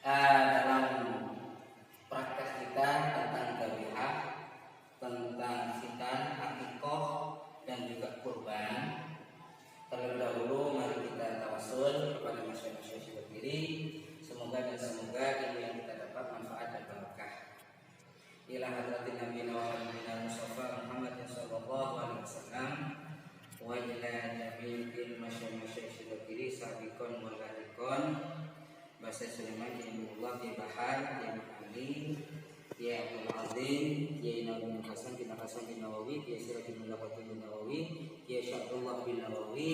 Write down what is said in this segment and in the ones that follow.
dalam praktek kita tentang tabiat, tentang khitan, akikoh, dan juga kurban. Terlebih dahulu mari kita tawasul kepada masyarakat berdiri. Semoga ilmu yang kita dapat manfaat dan berkah. Ila hadratin Nabi wa Habibina Mustafa Muhammad sallallahu alaihi wasallam wa ila jami'il masyarakat berdiri sabiqon wal lahiqon. Bahasa Sulaiman ya Allah ya Bahar ya Ali ya Abdul Azim ya Nabi Hasan bin Hasan bin Nawawi ya Siraj bin Nawawi ya Syabdullah bin Nawawi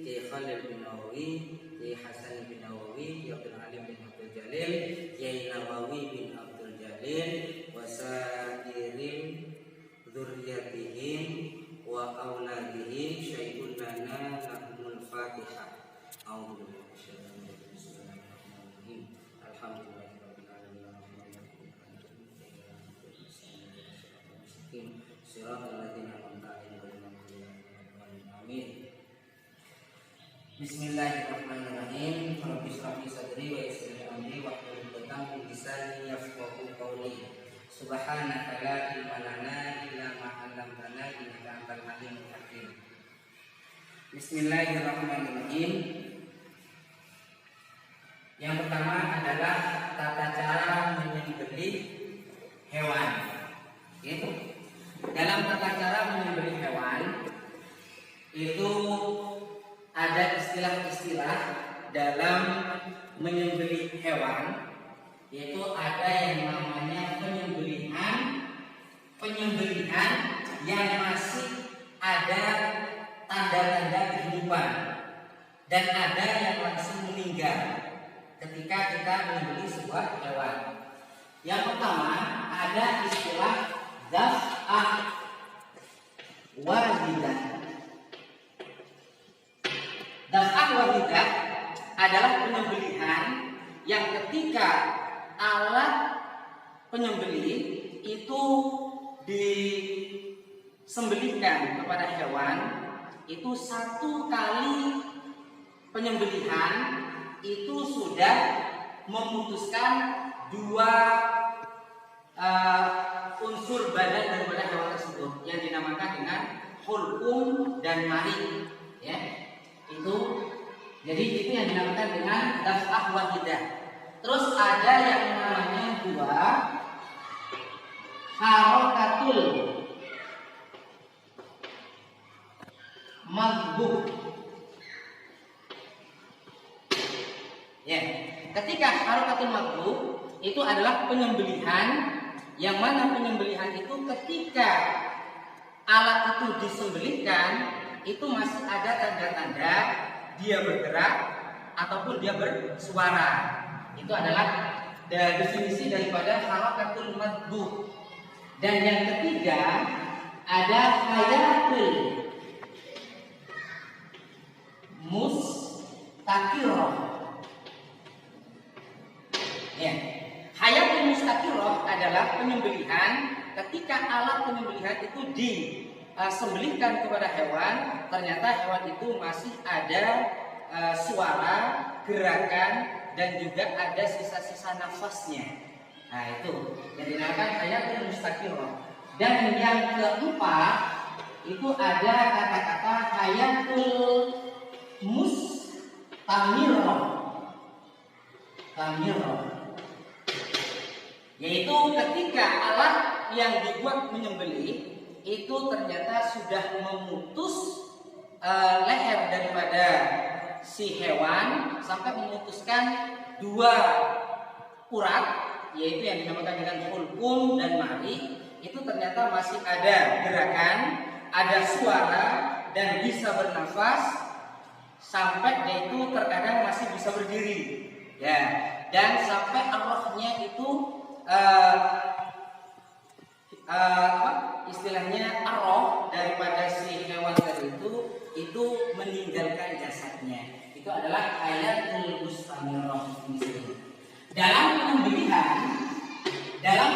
ya Khalil bin Nawawi ya Hasan bin Nawawi ya Abdul Alim bin Abdul Jalil ya Nawawi bin Abdul Jalil wa sairin dzurriyyatihim wa auladihim syai'un lana lahumul Fatihah. A'udzu Bismillahirrahmanirrahim. Rabbi shrah li sadri wa yassir li amri wahlul 'uqdatam min lisani yafqahu qawli. Subhanaka la ilma lana illa ma 'allamtana innaka antal alimul hakim. Bismillahirrahmanirrahim. Yang pertama adalah tata cara menyembelih hewan. Gitu. Dalam tata cara menyembelih hewan itu ada istilah-istilah dalam menyembelih hewan, yaitu ada yang namanya penyembelihan yang masih ada tanda-tanda kehidupan, dan ada yang langsung meninggal ketika kita menyembelih sebuah hewan. Yang pertama ada istilah dzabhah wahidah. Dzabhah wahidah adalah penyembelihan yang ketika alat penyembelih itu disembelihkan kepada hewan, itu satu kali penyembelihan itu sudah memutuskan dua unsur badan daripada hewan tersebut yang dinamakan dengan hulqum dan mari, ya. Jadi itu yang dinamakan dengan dzabhah wahidah. Terus ada yang namanya dua harokatul madbuh. Ya, ketika harokatul madbuh itu adalah penyembelihan, yang mana penyembelihan itu ketika alat itu disembelihkan itu masih ada tanda-tanda dia bergerak ataupun dia bersuara. Itu adalah definisi daripada harakatul madbuh. Dan yang ketiga ada hayatul mustaqirah. Ya, hayatul mustaqirah adalah penyembelihan ketika alat penyembelihan itu disembelihkan kepada hewan, ternyata hewan itu masih ada suara, gerakan, dan juga ada sisa-sisa nafasnya. Nah, itu yang dinamakan hayatul mustaqirah. Dan yang keempat itu ada kata-kata hayatul mustamirah. Yaitu ketika alat yang dibuat menyembelih itu ternyata sudah memutus leher daripada si hewan sampai memutuskan dua urat, yaitu yang dinamakan dengan hulqum dan mari. Itu ternyata masih ada gerakan, ada suara, dan bisa bernafas, sampai dia itu terkadang masih bisa berdiri, ya. Dan sampai arwahnya itu istilahnya arwah daripada si hewan tadi itu meninggalkan jasadnya. Itu adalah hayatul mustamirah. Dalam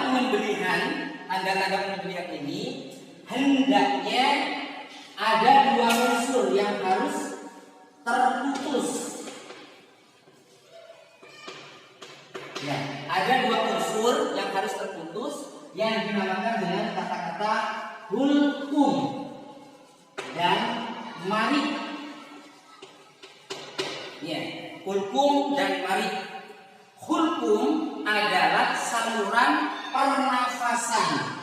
penyembelihan tanda-tanda penyembelihan ini hendaknya ada dua unsur yang harus terputus. Ya, ada dua unsur yang harus terputus yang dinamakan dengan kata-kata hulkum dan marik. Ya, hulkum dan marik. Hulkum adalah saluran pernafasan.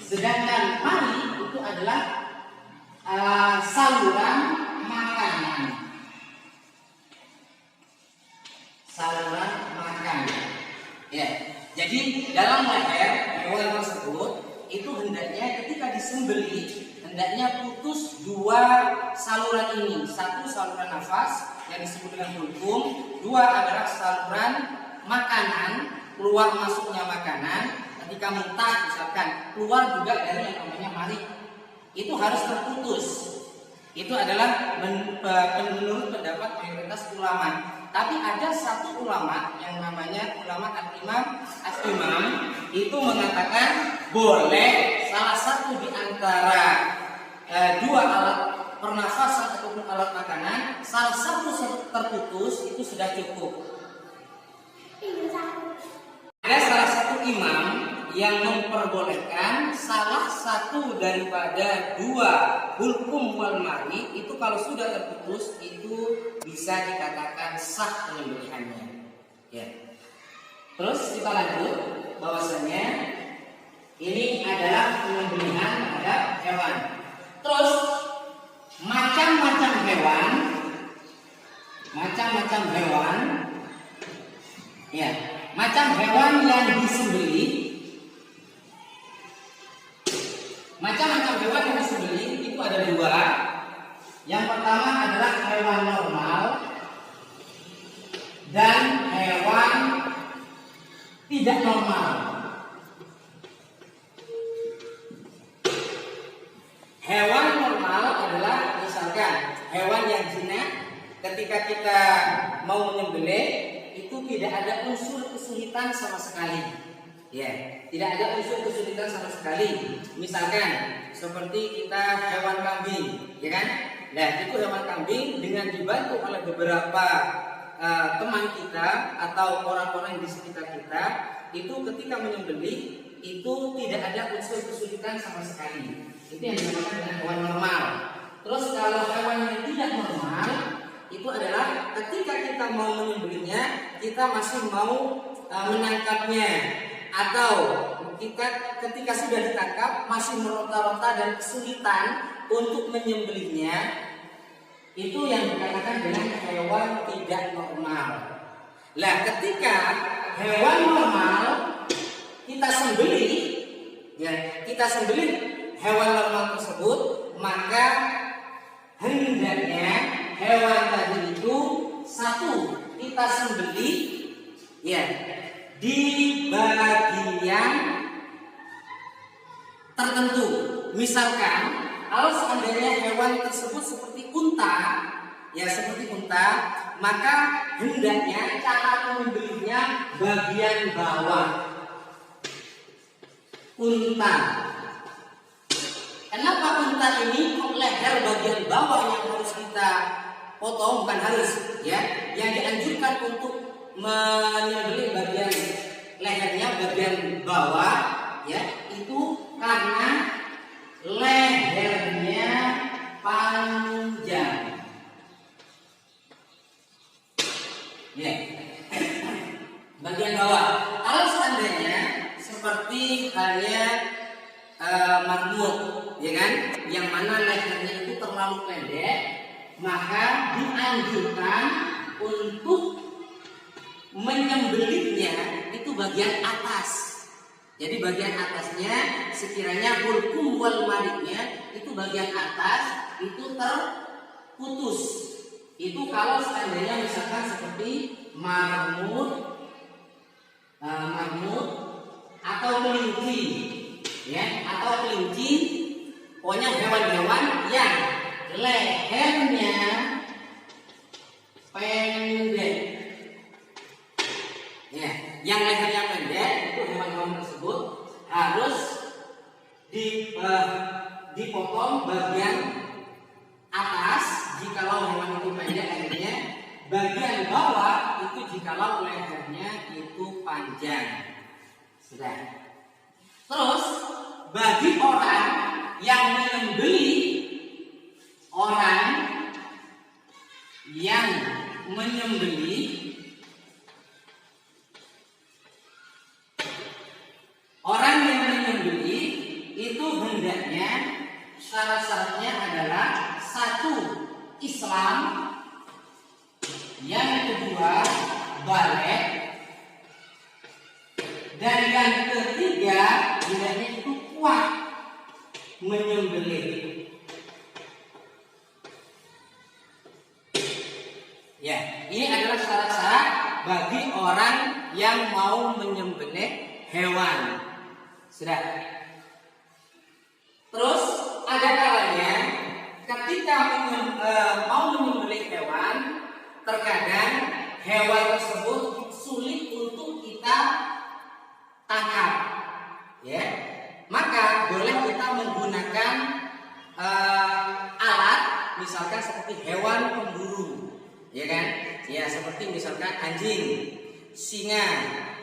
Sedangkan marik itu adalah saluran makanan. Ya, jadi dalam leher hewan tersebut itu hendaknya ketika disembelih hendaknya putus dua saluran ini. Satu saluran nafas yang disebut dengan hulkum, dua adalah saluran makanan, keluar masuknya makanan. Ketika muntah misalkan keluar juga dari yang namanya marik, itu harus terputus. Itu adalah menurut pendapat mayoritas ulama. Tapi ada satu ulama yang namanya ulama al-imam itu mengatakan boleh salah satu di antara dua alat pernafasan ataupun alat makanan salah satu terputus itu sudah cukup. Ada salah satu imam yang memperbolehkan salah satu daripada dua hulkum wal mari itu kalau sudah terputus itu bisa dikatakan sah penyembelihannya. Ya. Terus kita lanjut bahwasanya ini adalah penyembelihan terhadap hewan. Terus macam-macam hewan, ya, macam hewan yang disembelih. Macam-macam hewan yang disembelih itu ada dua. Yang pertama adalah hewan normal dan hewan tidak normal. Hewan normal adalah misalkan hewan yang jinak, ketika kita mau menyembelih itu tidak ada unsur kesulitan sama sekali. Ya, tidak ada unsur kesulitan sama sekali. Misalkan seperti kita hewan kambing, ya kan? Nah, itu hewan kambing dengan dibantu oleh beberapa teman kita atau orang-orang di sekitar kita, itu ketika menyembelih itu tidak ada unsur kesulitan sama sekali. Itu yang dinamakan dengan hewan normal. Terus kalau hewan yang tidak normal itu adalah ketika kita mau menyembelihnya, kita masih mau menangkapnya, atau kita ketika sudah ditangkap masih meronta-ronta dan kesulitan untuk menyembelihnya, itu yang dikatakan dengan hewan tidak normal. Lah, ketika hewan normal kita sembelih, ya, kita sembelih hewan normal tersebut, maka hendaknya hewan tadi itu satu kita sembelih, ya, di bagian tertentu. Misalkan kalau seandainya hewan tersebut seperti unta, ya seperti unta, maka hendaknya cara menyembelihnya bagian bawah unta. Kenapa unta ini kok leher bagian bawah yang harus kita potong? Bukan harus, ya. Yang dianjurkan untuk menyembelih bagian lehernya bagian bawah, ya, itu karena lehernya panjang. Ya. Bagian bawah. Kalau seandainya seperti halnya marmut, ya kan, yang mana lehernya itu terlalu pendek, maka dianjurkan untuk menyembelihnya itu bagian atas. Jadi bagian atasnya sekiranya hulkum wal mariknya itu bagian atas itu terputus. Itu kalau seandainya misalkan seperti marmut atau kelinci, ya, atau kelinci, pokoknya hewan-hewan yang lehernya pendek. Ya, yang lehernya pendek itu hewan-hewan tersebut harus dipotong bagian atas. Jikalau bagian bawah itu jikalau lehernya itu panjang. Sudah. Terus bagi orang yang menyembelih itu hendaknya syarat-syaratnya adalah satu, Islam, yang kedua balik, dan yang ketiga hendaknya itu kuat menyembelih. Ya, ini adalah syarat-syarat bagi orang yang mau menyembelih hewan. Sudah. Terus ada kalanya ketika mau menyembelih hewan, terkadang hewan tersebut sulit untuk kita tangkap, ya. Maka boleh kita menggunakan alat, misalkan seperti hewan pemburu, ya kan? Ya, seperti misalkan anjing, singa,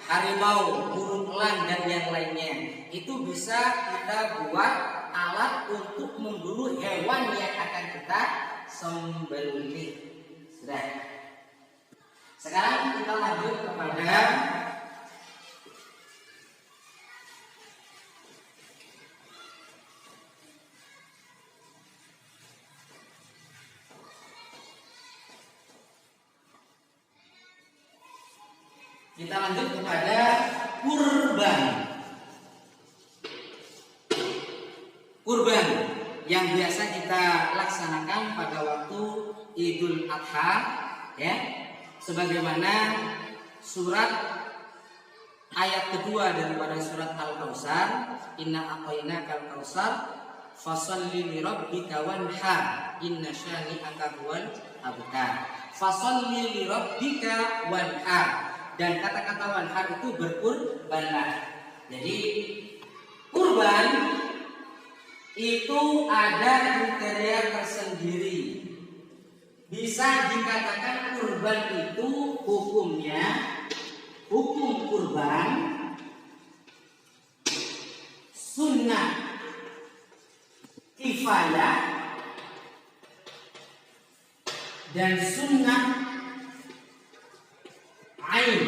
harimau, burung elang dan yang lainnya. Itu bisa kita buat alat untuk memburu hewan yang akan kita sembelih. Sudah. Sekarang kita lanjut kepada kurban. Kurban yang biasa kita laksanakan pada waktu Idul Adha, ya. Sebagaimana surat ayat kedua daripada surat Al-Kautsar, inna a'tainakal kautsar fasholli lirabbika wanhar inna syani'aka huwal abtar. Fasholli lirabbika wanhar. Dan kata-kata wanhar itu berkurbanlah. Jadi kurban itu ada kriteria tersendiri. Bisa dikatakan kurban itu hukum kurban sunnah kifayah dan sunnah ain.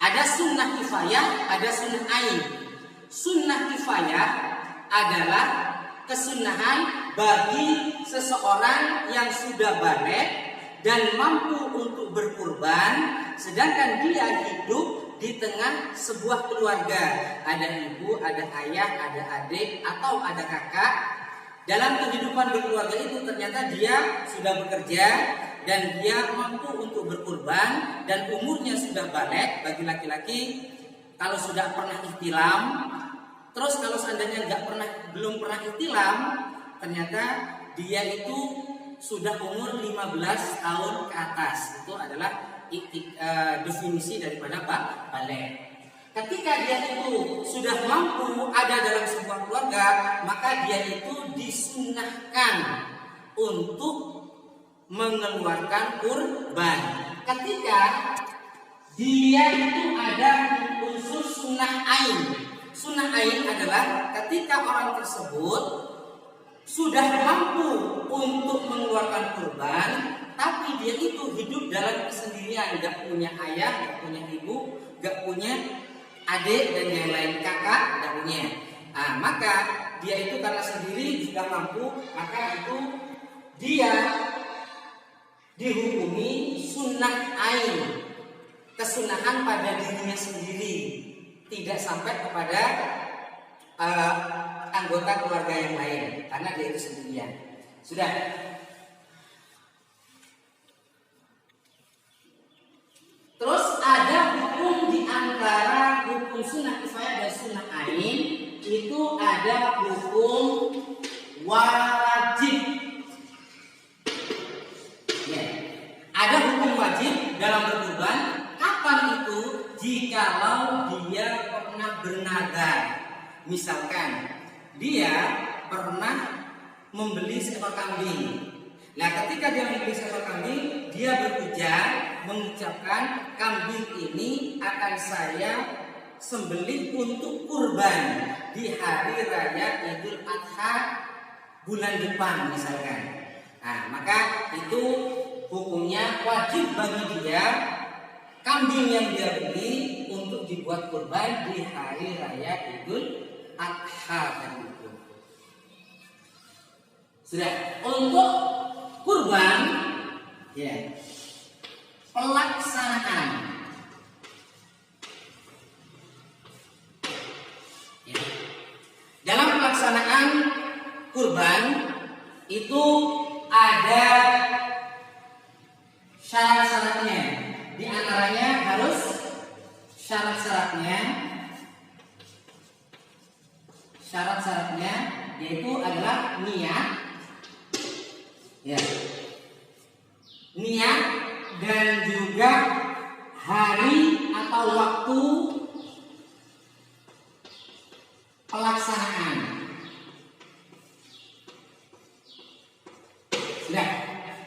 Ada sunnah kifayah, ada sunnah ain. Sunnah kifayah adalah kesunahan bagi seseorang yang sudah balik dan mampu untuk berkurban, sedangkan dia hidup di tengah sebuah keluarga. Ada ibu, ada ayah, ada adik, atau ada kakak. Dalam kehidupan berkeluarga itu ternyata dia sudah bekerja dan dia mampu untuk berkurban dan umurnya sudah balik. Bagi laki-laki, kalau sudah pernah ihtilam, terus kalau seandainya belum pernah ihtilam, ternyata dia itu sudah umur 15 tahun ke atas. Itu adalah definisi daripada balik. Ketika dia itu sudah mampu ada dalam sebuah keluarga, maka dia itu disunahkan untuk mengeluarkan kurban. Ketika dia itu ada unsur sunnah ain. Sunnah ain adalah ketika orang tersebut sudah mampu untuk mengeluarkan kurban, tapi dia itu hidup dalam kesendirian, gak punya ayah, gak punya ibu, gak punya adik dan yang lain, kakak gak punya. Maka dia itu karena sendiri sudah mampu, maka itu dia dihukumi sunnah ain, kesunahan pada dirinya sendiri, tidak sampai kepada anggota keluarga yang lain, karena dia itu sendirian. Sudah. Terus ada hukum di antara hukum sunnah kifayah dan sunnah ain, itu ada hukum wajib. Ya. Ada hukum wajib dalam berkurban. Kapan itu? Jikalau dia pernah bernadar. Misalkan dia pernah membeli seekor kambing, Nah, ketika dia membeli seekor kambing, dia berujar mengucapkan kambing ini akan saya sembelih untuk kurban di hari raya Idul Adha bulan depan misalkan. Nah, maka itu hukumnya wajib bagi dia kambing yang dia beli untuk dibuat kurban di hari raya Idul Adha tadi itu. Sudah. Untuk kurban, ya, pelaksanaan. Ya. Dalam pelaksanaan kurban itu ada syarat-syaratnya. Di antaranya harus syarat-syaratnya yaitu adalah niat, ya, niat dan juga hari atau waktu pelaksanaan. Sudah.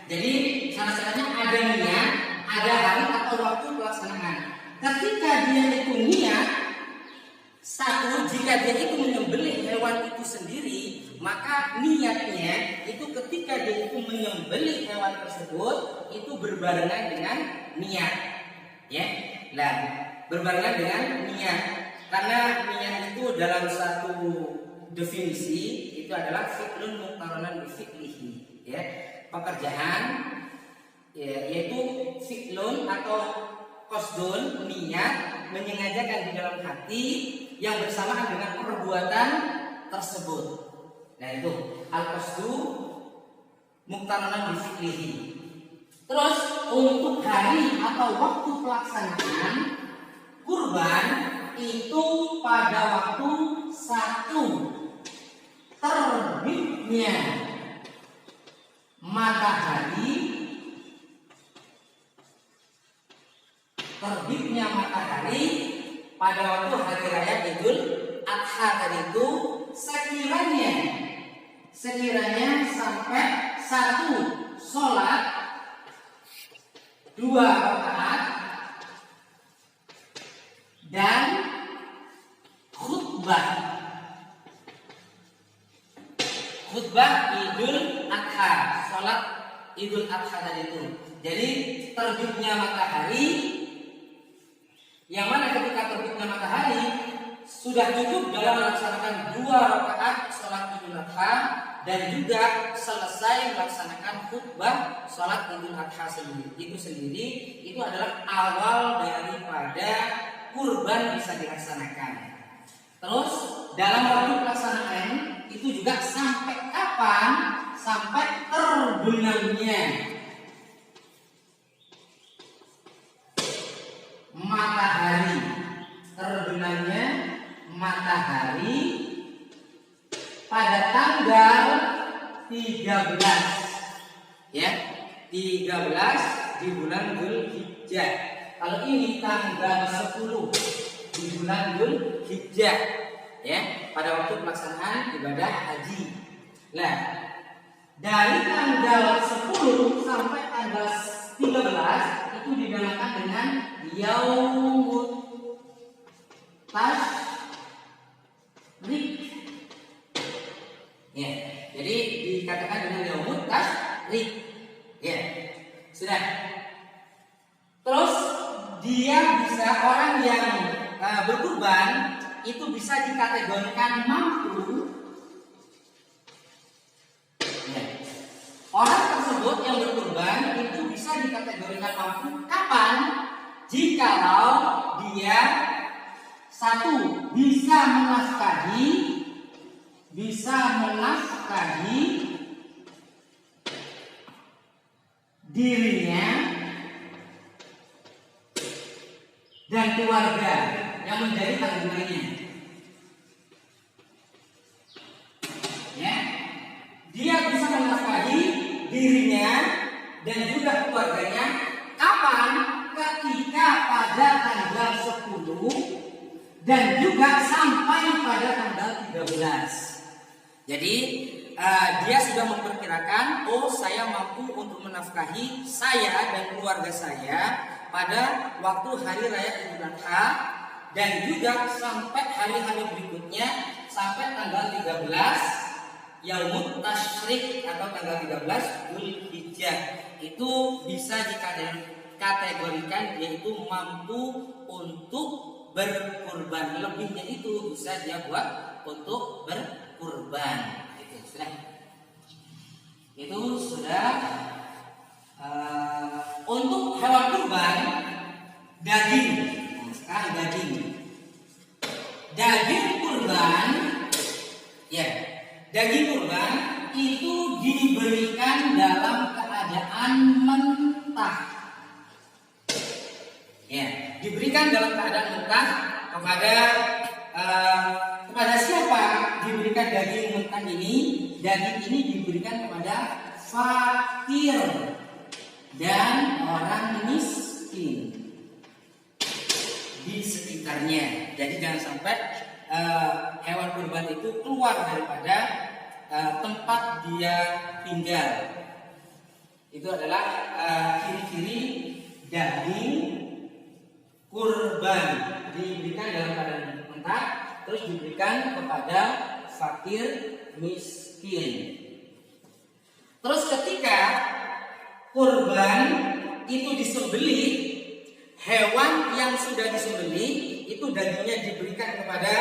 Jadi syarat-syaratnya ada niat, ada hari atau waktu pelaksanaan. Ketika dia itu niat, satu, jika dia itu menyembelih hewan itu sendiri, maka niatnya itu ketika dia itu menyembelih hewan tersebut itu berbarengan dengan niat, ya. Nah, berbarengan dengan niat, karena niat itu dalam satu definisi itu adalah fi'lun muqtaranan bi fi'lihi, ya, pekerjaan, ya, yaitu fi'lun atau qasdun, niat, menyengajakan di dalam hati yang bersamaan dengan perbuatan tersebut. Nah, itu al-qasdu muqtaranan bi fi'lihi. Terus untuk hari atau waktu pelaksanaan kurban itu pada waktu satu, terbitnya matahari pada waktu hari raya Idul Adha tadi itu sekiranya sampai satu sholat 2 rakaat dan khutbah Idul Adha, sholat Idul Adha tadi itu. Jadi terbitnya matahari, yang mana ketika terbitnya matahari sudah cukup dalam melaksanakan 2 rakaat sholat Idul Adha dan juga selesai melaksanakan khutbah sholat Idul Adha itu sendiri, itu adalah awal daripada kurban bisa dilaksanakan. Terus dalam waktu pelaksanaan itu juga sampai kapan? Sampai terbenamnya matahari pada tanggal 13, ya, 13 di bulan Dzulhijjah. Kalau ini tanggal 10 di bulan Dzulhijjah, ya, pada waktu pelaksanaan ibadah haji. Nah, dari tanggal 10 sampai tanggal 13 itu dinamakan dengan Yaumut Tasyrik. Ya, jadi dikatakan dengan Yaumut Tasyrik. Ya, sudah. Terus dia bisa, orang yang berkurban itu bisa dikategorikan mampu. Ya. Orang tersebut yang berkurban itu bisa dikategorikan mampu kapan? Jikalau dia satu bisa menafkahi dirinya dan keluarga yang menjadi tanggungannya. Ya, dia bisa menafkahi dirinya dan juga keluarganya kapan? Ketika pada tanggal 10 dan juga sampai pada tanggal 13. Jadi dia sudah memperkirakan, oh saya mampu untuk menafkahi saya dan keluarga saya pada waktu hari raya Idul Adha dan juga sampai hari-hari berikutnya sampai tanggal 13 Yaumut Tasyrik atau tanggal 13 Dzulhijjah. Itu bisa dikategorikan yaitu mampu untuk berkurban. Lebihnya itu bisa dia buat untuk berkurban. Itu sudah untuk hewan kurban daging. Nah, sekarang daging kurban, ya, daging kurban itu diberikan dalam keadaan mentah. Ya, diberikan dalam keadaan mentah kepada siapa diberikan daging mentah ini? Daging ini diberikan kepada fakir dan orang miskin di sekitarnya. Jadi jangan sampai hewan kurban itu keluar daripada tempat dia tinggal. Itu adalah ciri-ciri daging kurban, diberikan dalam keadaan mentah, terus diberikan kepada fakir miskin. Terus ketika kurban itu disembelih, hewan yang sudah disembelih itu dagingnya diberikan kepada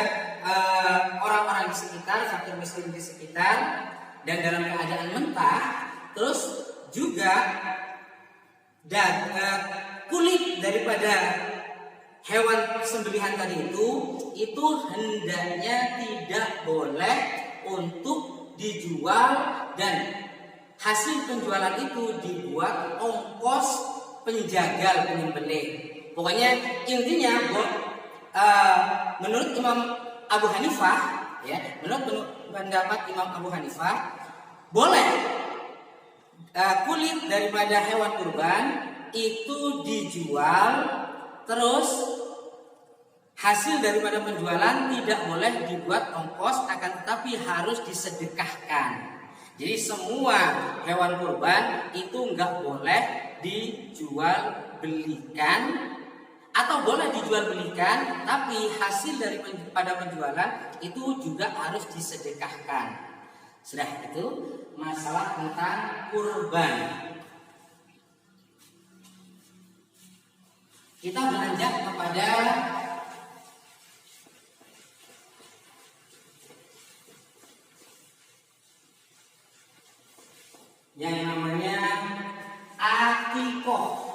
orang-orang di sekitar, fakir miskin di sekitar, dan dalam keadaan mentah. Terus juga kulit daripada hewan sembelihan tadi itu hendaknya tidak boleh untuk dijual, dan hasil penjualan itu dibuat ongkos penjagal penyembelih. Pokoknya intinya menurut Imam Abu Hanifah, ya, menurut pendapat Imam Abu Hanifah, boleh kulit daripada hewan kurban itu dijual, terus hasil daripada penjualan tidak boleh dibuat ongkos, akan tetapi harus disedekahkan. Jadi semua hewan kurban itu nggak boleh dijual belikan, atau boleh dijual belikan, tapi hasil daripada penjualan itu juga harus disedekahkan. Sudah, itu masalah tentang kurban. Kita beranjak kepada yang namanya akikoh.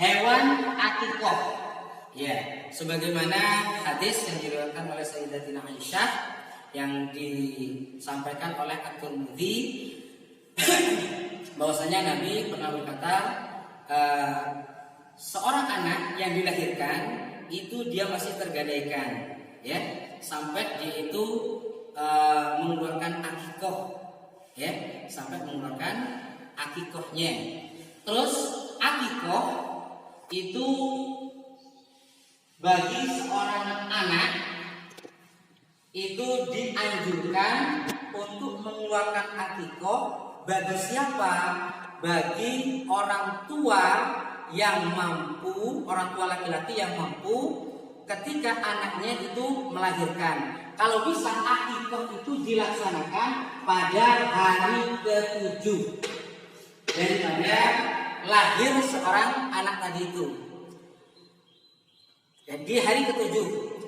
Hewan akikoh, ya, sebagaimana hadis yang diriwayatkan oleh Sayyidatina Aisyah yang disampaikan oleh At-Tirmidzi, bahwasanya Nabi pernah berkata, seorang anak yang dilahirkan itu dia masih tergadaikan, ya, sampai dia itu mengeluarkan akikoh, ya, sampai mengeluarkan akikohnya. Terus akikoh itu bagi seorang anak itu dianjurkan untuk mengeluarkan akikoh bagi siapa? Bagi orang tua yang mampu, orang tua laki-laki yang mampu ketika anaknya itu melahirkan. Kalau bisa akikoh itu dilaksanakan pada hari ke-7 daripada lahir seorang anak tadi itu. Dan di hari ke-7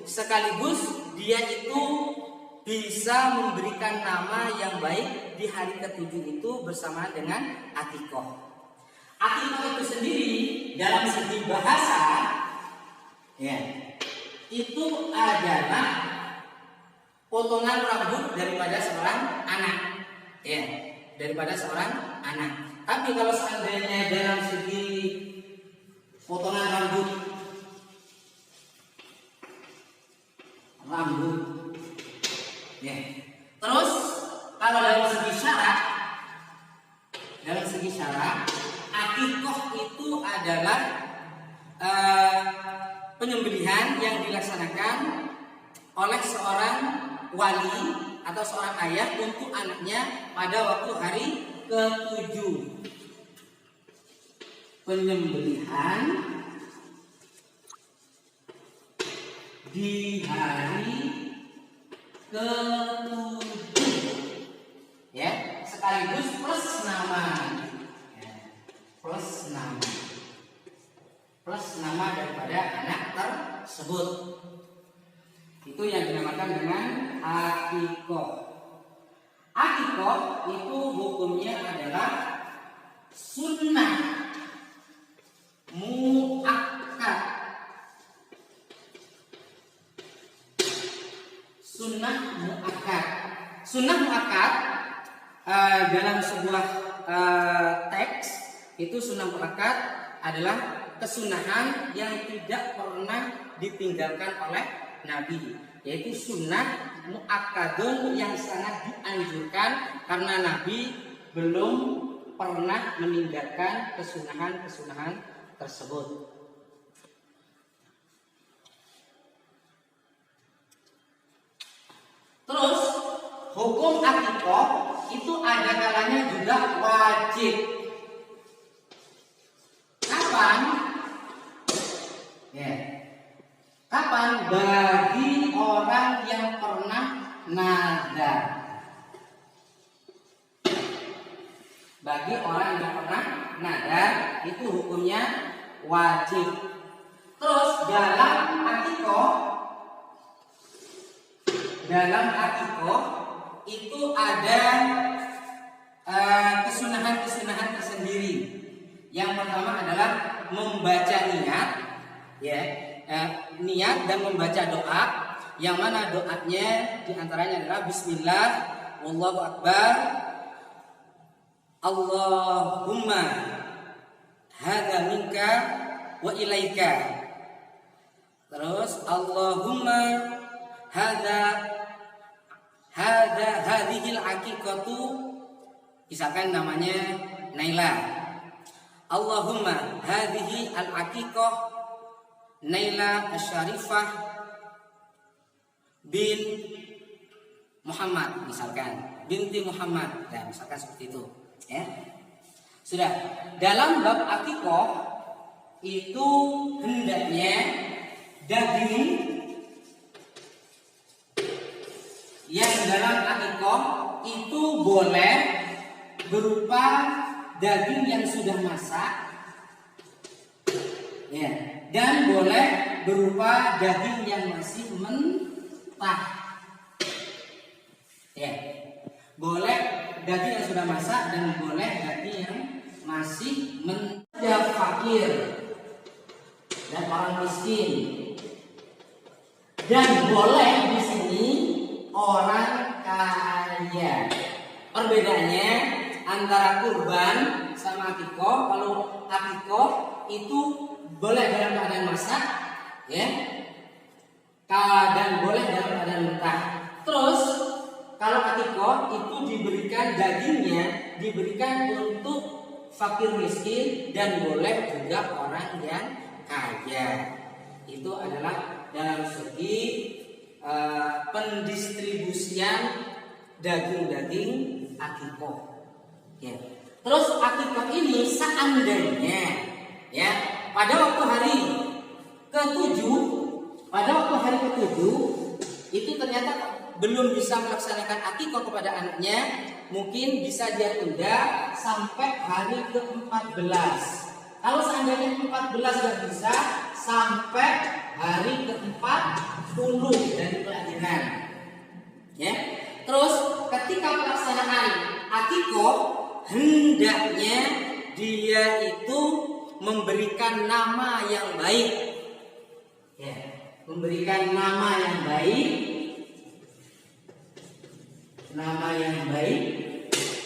sekaligus dia itu bisa memberikan nama yang baik di hari ke-7 itu bersamaan dengan akikoh. Akikoh itu sendiri dalam segi bahasa, ya, itu adalah potongan rambut daripada seorang anak, ya, daripada seorang anak. Tapi kalau seandainya dalam segi potongan rambut, ya. Terus kalau dalam segi syarat, akikoh itu adalah penyembelihan yang dilaksanakan oleh seorang wali atau seorang ayah untuk anaknya pada waktu hari ke-7 penyembelihan di hari ke-7, ya, sekaligus plus nama, ya, plus nama daripada anak tersebut. Itu yang dinamakan dengan akikoh. Akikoh itu hukumnya adalah sunnah muakkad. Sunnah muakkad. Sunnah muakkad dalam sebuah teks itu sunnah muakkad adalah kesunahan yang tidak pernah ditinggalkan oleh Nabi, yaitu sunnah muakkadun yang sangat dianjurkan karena Nabi belum pernah meninggalkan kesunahan-kesunahan tersebut. Terus hukum akikoh itu ada kalanya juga wajib. Kapan? Ya. Kapan? Bagi orang yang pernah nadar. Bagi orang yang pernah nadar itu hukumnya wajib. Terus dalam akikoh itu ada kesunahan-kesunahan tersendiri. Yang pertama adalah membaca niat, ya, niat dan membaca doa. Yang mana doanya diantaranya adalah Bismillah, Wallahu Akbar, Allahumma hadza minka wa ilaika. Terus Allahumma hadhil aqiqatu, misalkan namanya Naila. Allahumma hadhihi al-aqiqah Naila Asy-Syarifah bin Muhammad, misalkan binti Muhammad, nah, misalkan seperti itu, ya. Sudah. Dalam bab aqiqah itu hendaknya daging yang dalam aqiqah itu boleh berupa daging yang sudah masak, ya, dan boleh berupa daging yang masih mentah, ya. Boleh daging yang sudah masak dan boleh daging yang masih mentah. Fakir dan orang miskin, dan boleh di sini orang kaya. Perbedaannya antara kurban sama akikoh, kalau akikoh itu boleh dalam keadaan masak, ya, dan boleh dalam keadaan mentah. Terus kalau akikoh itu diberikan dagingnya, diberikan untuk fakir miskin dan boleh juga orang yang kaya. Itu adalah dalam segi pendistribusian daging-daging akikoh. Ya. Terus akikoh ini seandainya, ya, pada waktu hari ke-7 itu ternyata belum bisa melaksanakan akikoh kepada anaknya, mungkin bisa dia tunda sampai hari ke-14. Kalau seandainya 14 nggak bisa, sampai hari ke-40 dari kelahiran, ya. Terus ketika pelaksanaan akikoh hendaknya dia itu memberikan nama yang baik, ya, memberikan nama yang baik,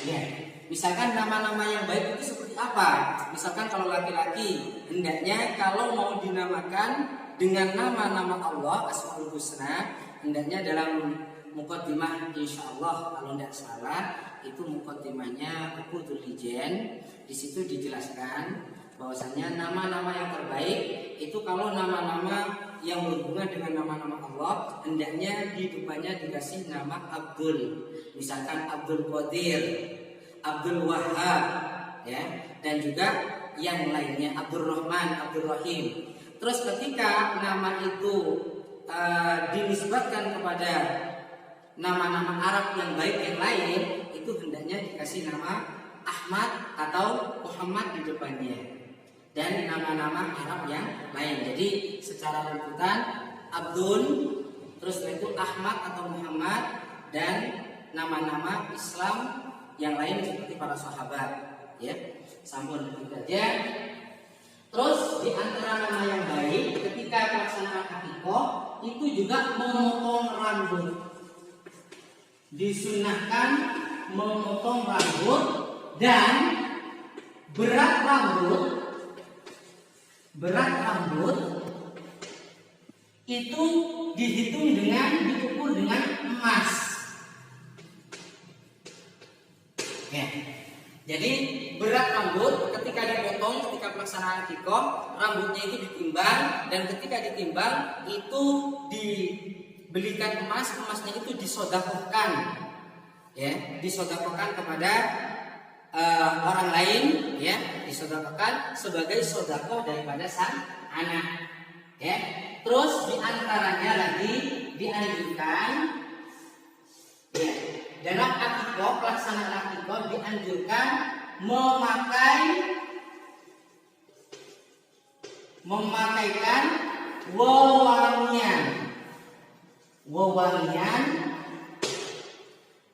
ya. Misalkan nama-nama yang baik itu seperti apa? Misalkan kalau laki-laki hendaknya kalau mau dinamakan dengan nama-nama Allah Asmaul Husna, hendaknya dalam muqaddimah insyaallah kalau tidak salah itu muqaddimahnya Uqudul Hijen, di situ dijelaskan bahwasanya nama-nama yang terbaik itu kalau nama-nama yang berhubungan dengan nama-nama Allah, hendaknya di depannya dikasih nama Abdul. Misalkan Abdul Qadir, Abdul Wahhab, ya, dan juga yang lainnya, Abdul Rahman, Abdul Rahim. Terus ketika nama itu dinisbatkan kepada nama-nama Arab yang baik yang lain, itu hendaknya dikasih nama Ahmad atau Muhammad di depannya, dan nama-nama Arab yang lain. Jadi secara runtutan Abdul, terus itu Ahmad atau Muhammad, dan nama-nama Islam yang lain seperti para sahabat, ya. Sampun itu saja. Terus di antara nama yang baik ketika pelaksanaan akikah itu juga memotong rambut. Disunahkan memotong rambut, dan berat rambut itu dihitung dengan diukur dengan emas. Ya. Jadi berat rambut ketika dipotong ketika pelaksanaan akikah, rambutnya itu ditimbang, dan ketika ditimbang itu dibelikan emas, emasnya itu disodakohkan, ya, disodakohkan kepada orang lain, ya, disodakohkan sebagai sodakoh daripada sang anak, ya. Terus diantaranya lagi dianjurkan, ya, dalam akikah, pelaksanaan akikah dianjurkan memakaikan wewangian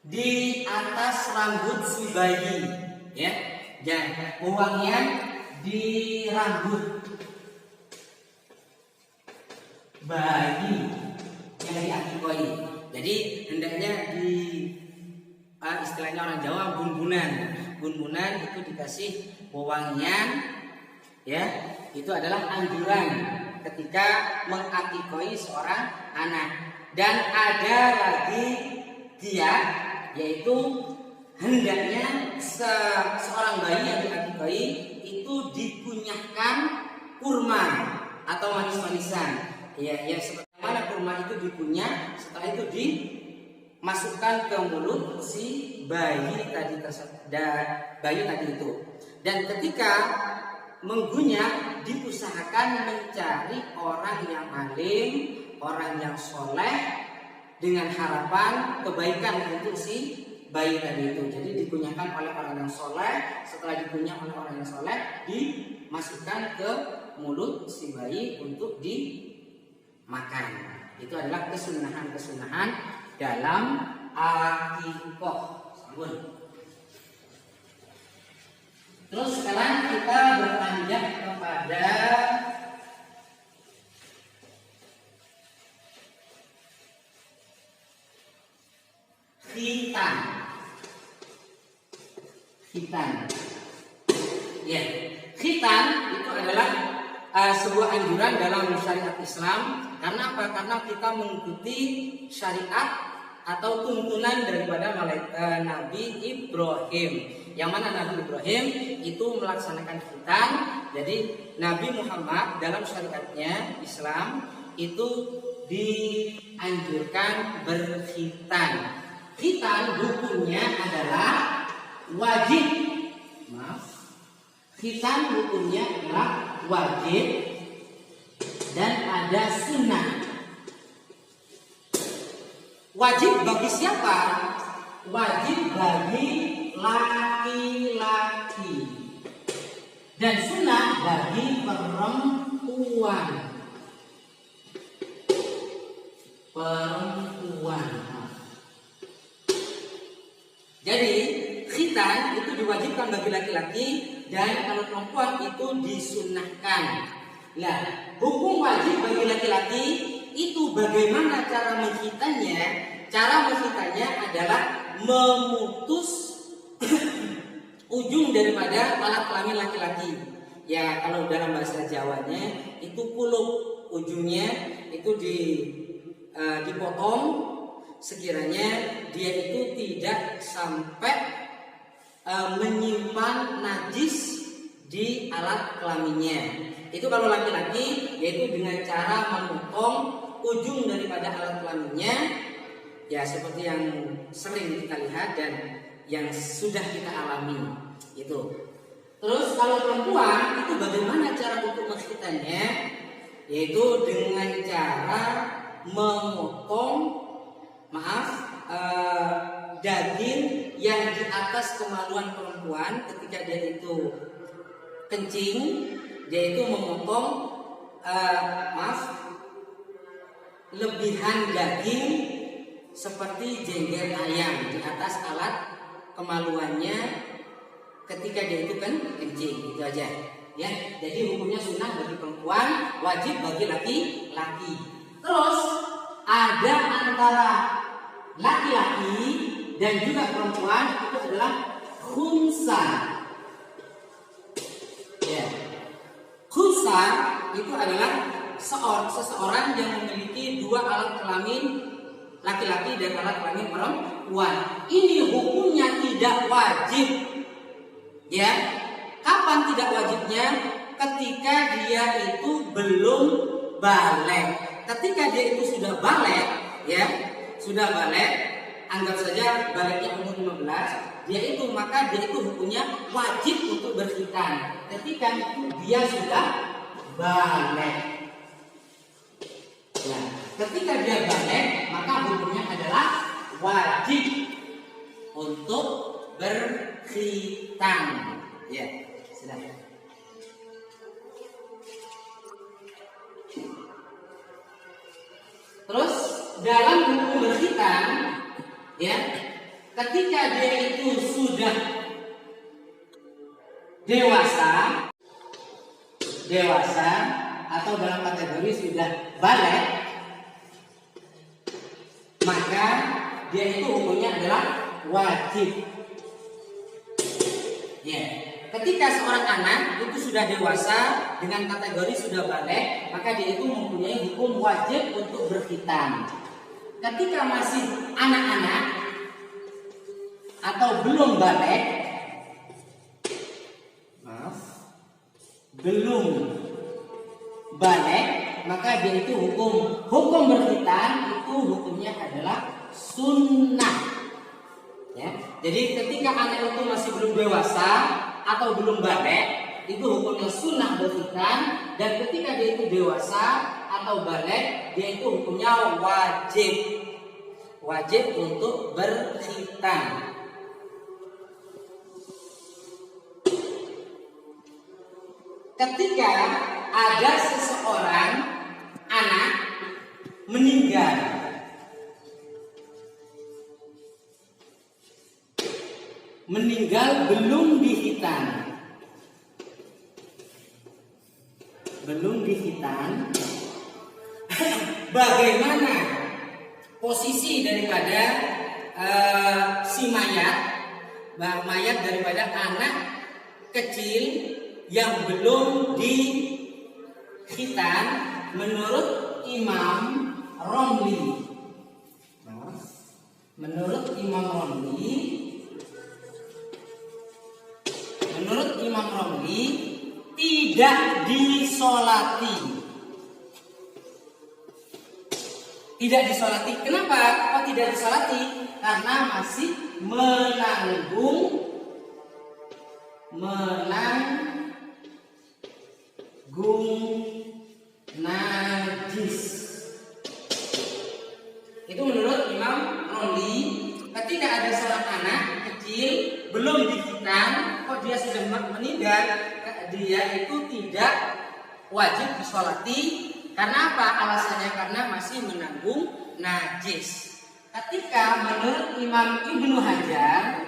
di atas rambut si bayi, ya, jangan wewangian di rambut bayi yang diakikahi. Jadi hendaknya di istilahnya orang Jawa bunbunan itu dikasih wewangian, ya. Itu adalah anjuran ketika mengakikahi seorang anak. Dan ada lagi giat, yaitu hendaknya seorang bayi yang diakikahi itu dikunyahkan kurma atau manis-manisan, ya, seperti mana kurma itu dikunyah, setelah itu dimasukkan ke mulut si bayi tadi itu. Dan ketika mengunyah diusahakan mencari orang yang alim, orang yang soleh, dengan harapan kebaikan untuk si bayi tadi itu. Jadi dikunyahkan oleh orang yang soleh. Setelah dikunyah oleh orang yang soleh, dimasukkan ke mulut si bayi untuk dimakan. Itu adalah kesunahan dalam akikah. Terus sekarang kita beranjak kepada khitan. Ya, khitan itu adalah sebuah anjuran dalam syariat Islam. Karena apa? Karena kita mengikuti syariat atau tuntunan daripada Nabi Ibrahim. Yang mana Nabi Ibrahim itu melaksanakan khitan. Jadi Nabi Muhammad dalam syariatnya Islam itu dianjurkan berkhitan. Khitan hukumnya adalah wajib. Khitan hukumnya adalah wajib dan ada sunnah. Wajib bagi siapa? Wajib bagi laki-laki dan sunnah bagi perempuan. Jadi khitan itu diwajibkan bagi laki-laki, dan kalau perempuan itu disunnahkan. Nah, hukum wajib bagi laki-laki itu bagaimana cara mengkhitannya? Cara mengkhitannya adalah memutus ujung daripada alat kelamin laki-laki. Ya, kalau dalam bahasa Jawanya itu kuluk, ujungnya itu dipotong sekiranya dia itu tidak sampai menyimpan najis di alat kelaminnya. Itu kalau laki-laki yaitu dengan cara memotong ujung daripada alat kelaminnya, ya seperti yang sering kita lihat dan yang sudah kita alami itu. Terus kalau perempuan itu bagaimana cara untuk menghitannya? Yaitu dengan cara memotong daging yang di atas kemaluan perempuan ketika dia itu kencing, dia itu memotong lebihan daging seperti jengger ayam di atas alat kemaluannya ketika dia itu kan kencing. Itu aja ya. Jadi hukumnya sunnah bagi perempuan, wajib bagi laki-laki. Terus ada antara laki-laki dan juga perempuan itu adalah khunsa. Ya. Khunsa itu adalah seseorang yang memiliki dua alat kelamin laki-laki dan alat kelamin perempuan. Ini hukumnya tidak wajib. Ya. Kapan tidak wajibnya? Ketika dia itu belum balik. Ketika dia itu sudah balik, ya, sudah balik, anggap saja baliknya umur 15, maka dia itu hukumnya wajib untuk berkhitan. Ketika itu dia sudah balik. Nah, ketika dia balik, maka hukumnya adalah wajib untuk berkhitan. Ya, silakan. Terus dalam hukum berkhitan, ya, ketika dia itu sudah dewasa atau dalam kategori sudah balik, maka dia itu hukumnya adalah wajib. Ya, ketika seorang anak itu sudah dewasa dengan kategori sudah balik, maka dia itu mempunyai hukum wajib untuk berkhitan. Ketika masih anak-anak atau belum balik, maka dia itu hukum berkhitan itu hukumnya adalah sunnah. Ya, jadi ketika anak itu masih belum dewasa atau belum balik, itu hukumnya sunnah berkhitan, dan ketika dia itu dewasa atau balik, dia itu hukumnya wajib untuk berkhitan. Ketika ada seseorang anak meninggal belum dikhitan, bagaimana posisi daripada si mayat daripada anak kecil yang belum dikhitan menurut Imam Romli. Menurut Imam Romli tidak disolati. Kenapa? Kok tidak disolati? Karena masih menanggung najis. Itu menurut Imam Romli. Ketika ada seorang anak kecil belum dikhitan, kok dia sudah meninggal, dia itu tidak wajib disolati. Karena apa? Alasannya karena masih menanggung najis. Ketika menurut Imam Ibnu Hajar,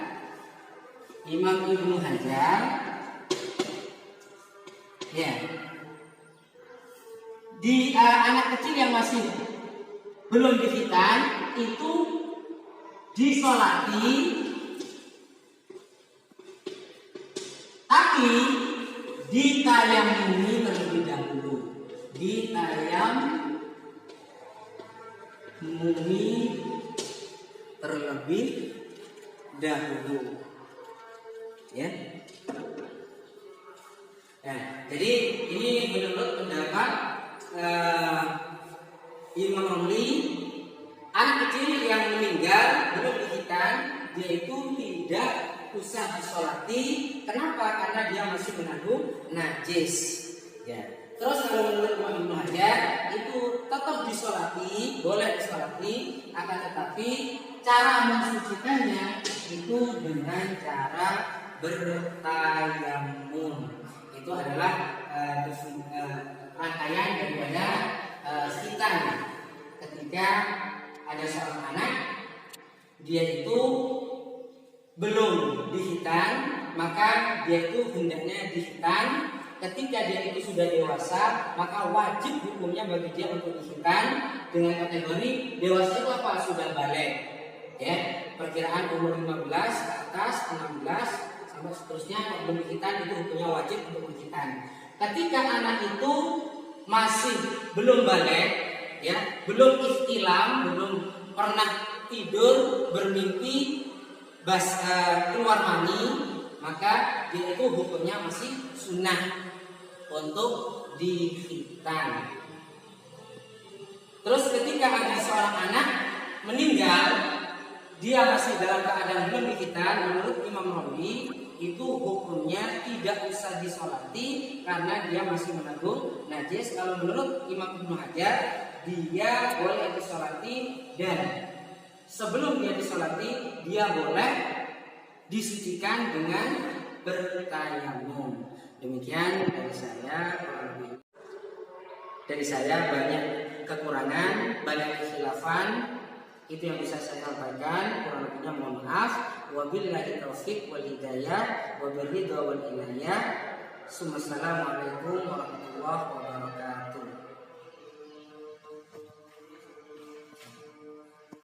ya, di anak kecil yang masih belum dikhitan itu disolati, tapi ditayamumi terlebih dahulu. Ya. Nah, jadi ini menurut pendapat Imam Romli, anak kecil yang meninggal belum dihitan, dia itu tidak usah disolati. Kenapa? Karena dia masih mengandung najis. Ya. Terus kalau menurut Imam Ibnu Hajar itu tetap disolati, boleh disolati, akan tetapi cara mensucikannya itu dengan cara bertayamum. Itu adalah rangkaian daripada khitan. Ketika ada seorang anak, dia itu belum dihitan, maka dia itu hendaknya dihitan. Ketika dia itu sudah dewasa, maka wajib hukumnya bagi dia untuk dihitan dengan kategori dewasa itu apa? Sudah balik. Ya, perkiraan umur 15 ke atas, 16 sampai seterusnya belum dihitan, itu hukumnya wajib untuk dihitan. Ketika anak itu masih belum balik, ya, belum ihtilam, belum pernah tidur bermimpi keluar mani, maka dia itu hukumnya masih sunnah untuk dihitan. Terus ketika ada seorang anak meninggal, dia masih dalam keadaan belum dihitan, menurut Imam Romli itu hukumnya tidak usah disolati karena dia masih menanggung najis. Kalau menurut Imam Ibnu Hajar, dia boleh disolati, dan sebelum dia disolati dia boleh disucikan dengan bertayamum. Demikian dari saya banyak kekurangan, banyak kekhilafan. Itu yang bisa saya sampaikan. Kurang lebihnya mohon maaf. Wabillahi taufiq wal hidayah, wabiridha wal inayah. Assalamualaikum warahmatullahi wabarakatuh.